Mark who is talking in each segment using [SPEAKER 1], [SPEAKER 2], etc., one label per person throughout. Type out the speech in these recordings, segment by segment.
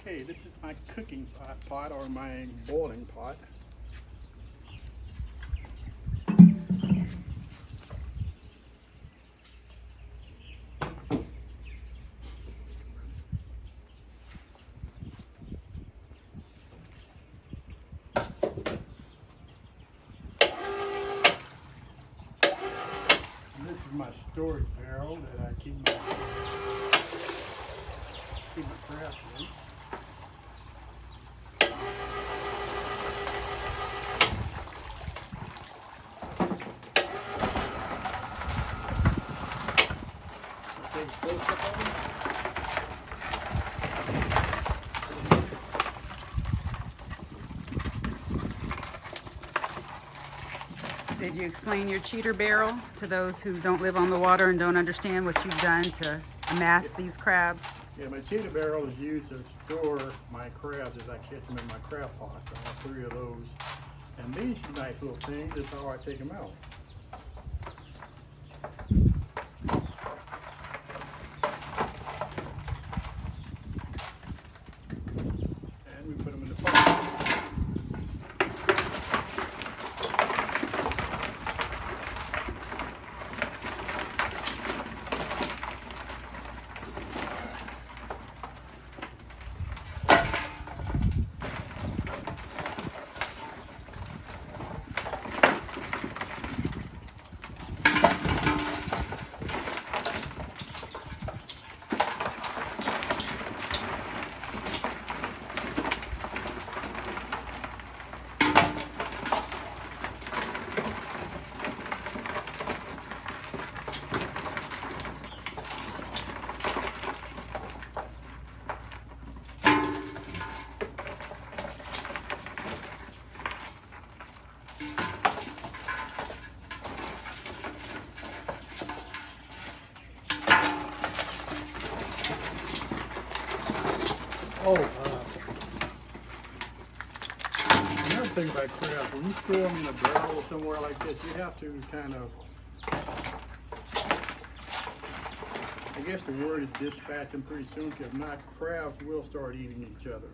[SPEAKER 1] Okay, this is my cooking pot or my boiling pot. And this is my storage barrel that I keep my crabs in. Take a close up on it.
[SPEAKER 2] Did you explain your cheater barrel to those who don't live on the water and don't understand what you've done to amass these crabs?
[SPEAKER 1] Yeah, my cheetah barrel is used to store my crabs as I catch them in my crab pot. I have 3 of those. And these nice little things is how I take them out. And we put them in the pot. Another thing about crabs, when you store them in a barrel somewhere like this, you have to kind of, I guess the word is dispatch them pretty soon, because if not, crabs will start eating each other.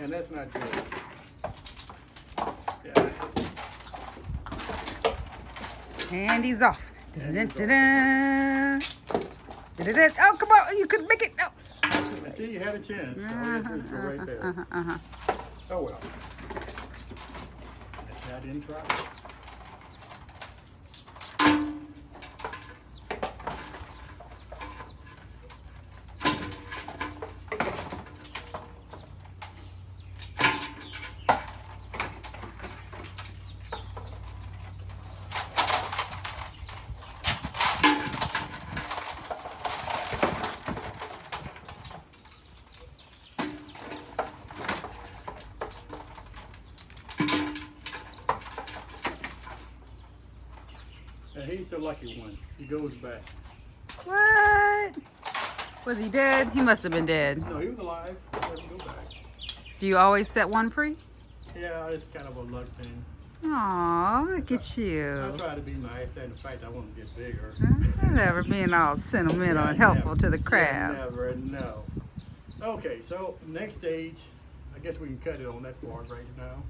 [SPEAKER 1] And that's not good. Yeah.
[SPEAKER 2] And he's off. Da-da-da-da-da. Da-da-da. Oh, come on, you could make it. No.
[SPEAKER 1] And see, you had a chance. All you had to do is go right there. Oh well. That's how I didn't try. And he's the lucky one. He goes back.
[SPEAKER 2] What? Was he dead? He must have been dead.
[SPEAKER 1] No, he was alive. He doesn't go back.
[SPEAKER 2] Do you always set one free?
[SPEAKER 1] Yeah, it's kind of a luck thing.
[SPEAKER 2] Aw, look at
[SPEAKER 1] I
[SPEAKER 2] you.
[SPEAKER 1] try to be nice, and in fact, I want to get bigger.
[SPEAKER 2] Never being all sentimental and helpful to the crab.
[SPEAKER 1] Never, no. Okay, so next stage, I guess we can cut it on that part right now.